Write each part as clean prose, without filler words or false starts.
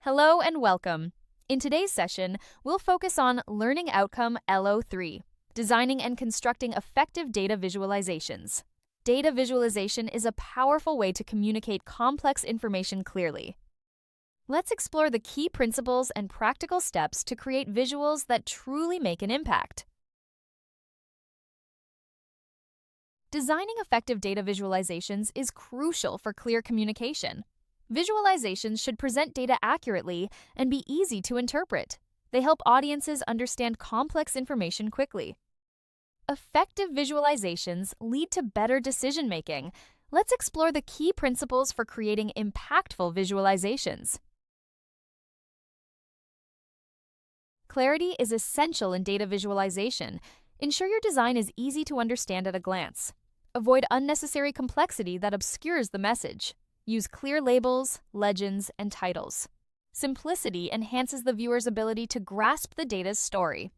Hello and welcome. In today's session, we'll focus on Learning Outcome LO3, designing and constructing effective data visualizations. Data visualization is a powerful way to communicate complex information clearly. Let's explore the key principles and practical steps to create visuals that truly make an impact. Designing effective data visualizations is crucial for clear communication. Visualizations should present data accurately and be easy to interpret. They help audiences understand complex information quickly. Effective visualizations lead to better decision-making. Let's explore the key principles for creating impactful visualizations. Clarity is essential in data visualization. Ensure your design is easy to understand at a glance. Avoid unnecessary complexity that obscures the message. Use clear labels, legends, and titles. Simplicity enhances the viewer's ability to grasp the data's story.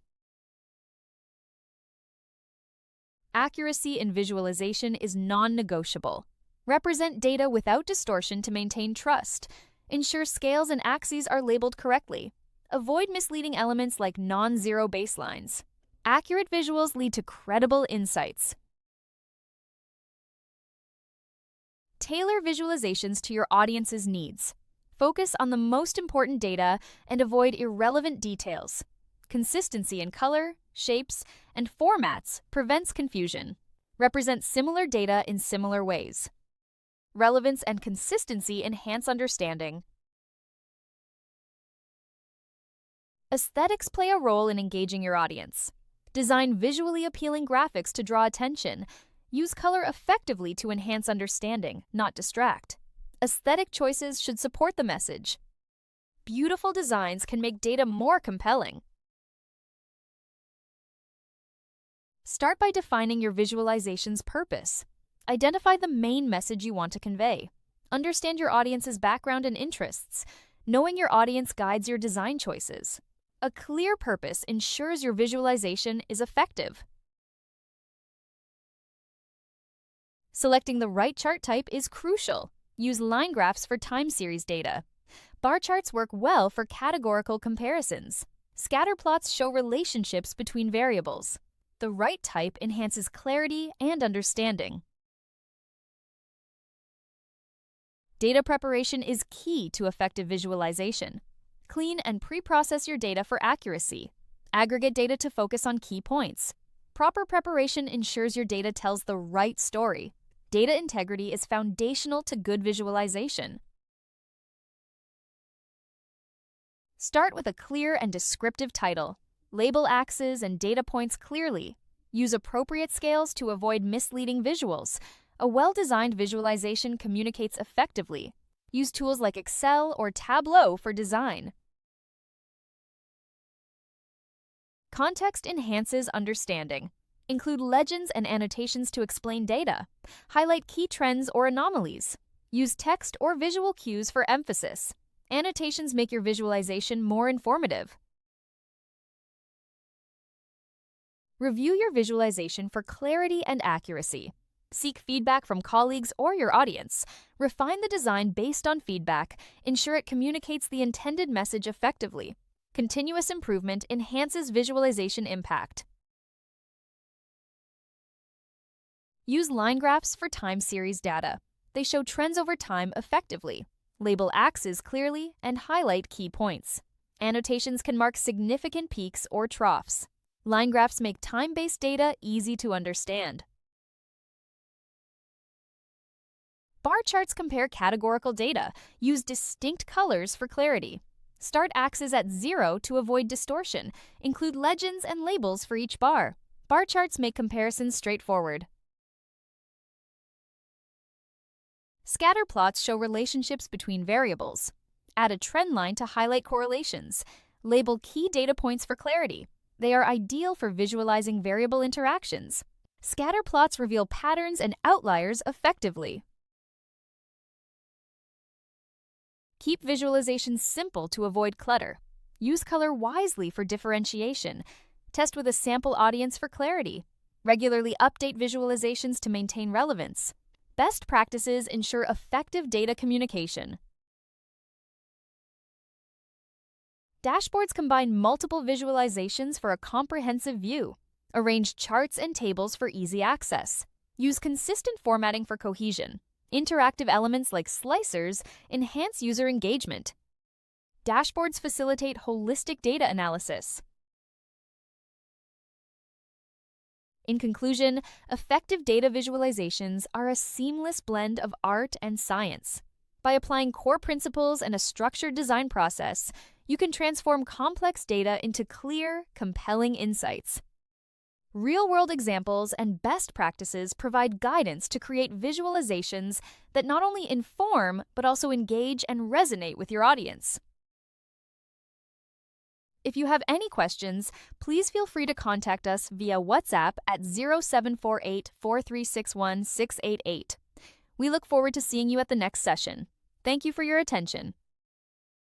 Accuracy in visualization is non-negotiable. Represent data without distortion to maintain trust. Ensure scales and axes are labeled correctly. Avoid misleading elements like non-zero baselines. Accurate visuals lead to credible insights. Tailor visualizations to your audience's needs. Focus on the most important data and avoid irrelevant details. Consistency in color, shapes, and formats prevents confusion. Represent similar data in similar ways. Relevance and consistency enhance understanding. Aesthetics play a role in engaging your audience. Design visually appealing graphics to draw attention. Use color effectively to enhance understanding, not distract. Aesthetic choices should support the message. Beautiful designs can make data more compelling. Start by defining your visualization's purpose. Identify the main message you want to convey. Understand your audience's background and interests. Knowing your audience guides your design choices. A clear purpose ensures your visualization is effective. Selecting the right chart type is crucial. Use line graphs for time series data. Bar charts work well for categorical comparisons. Scatter plots show relationships between variables. The right type enhances clarity and understanding. Data preparation is key to effective visualization. Clean and pre-process your data for accuracy. Aggregate data to focus on key points. Proper preparation ensures your data tells the right story. Data integrity is foundational to good visualization. Start with a clear and descriptive title. Label axes and data points clearly. Use appropriate scales to avoid misleading visuals. A well-designed visualization communicates effectively. Use tools like Excel or Tableau for design. Context enhances understanding. Include legends and annotations to explain data. Highlight key trends or anomalies. Use text or visual cues for emphasis. Annotations make your visualization more informative. Review your visualization for clarity and accuracy. Seek feedback from colleagues or your audience. Refine the design based on feedback. Ensure it communicates the intended message effectively. Continuous improvement enhances visualization impact. Use line graphs for time series data. They show trends over time effectively. Label axes clearly and highlight key points. Annotations can mark significant peaks or troughs. Line graphs make time-based data easy to understand. Bar charts compare categorical data. Use distinct colors for clarity. Start axes at 0 to avoid distortion. Include legends and labels for each bar. Bar charts make comparisons straightforward. Scatter plots show relationships between variables. Add a trend line to highlight correlations. Label key data points for clarity. They are ideal for visualizing variable interactions. Scatter plots reveal patterns and outliers effectively. Keep visualizations simple to avoid clutter. Use color wisely for differentiation. Test with a sample audience for clarity. Regularly update visualizations to maintain relevance. Best practices ensure effective data communication. Dashboards combine multiple visualizations for a comprehensive view. Arrange charts and tables for easy access. Use consistent formatting for cohesion. Interactive elements like slicers enhance user engagement. Dashboards facilitate holistic data analysis. In conclusion, effective data visualizations are a seamless blend of art and science. By applying core principles and a structured design process, you can transform complex data into clear, compelling insights. Real-world examples and best practices provide guidance to create visualizations that not only inform, but also engage and resonate with your audience. If you have any questions, please feel free to contact us via WhatsApp at 0748 4361 688. We look forward to seeing you at the next session. Thank you for your attention.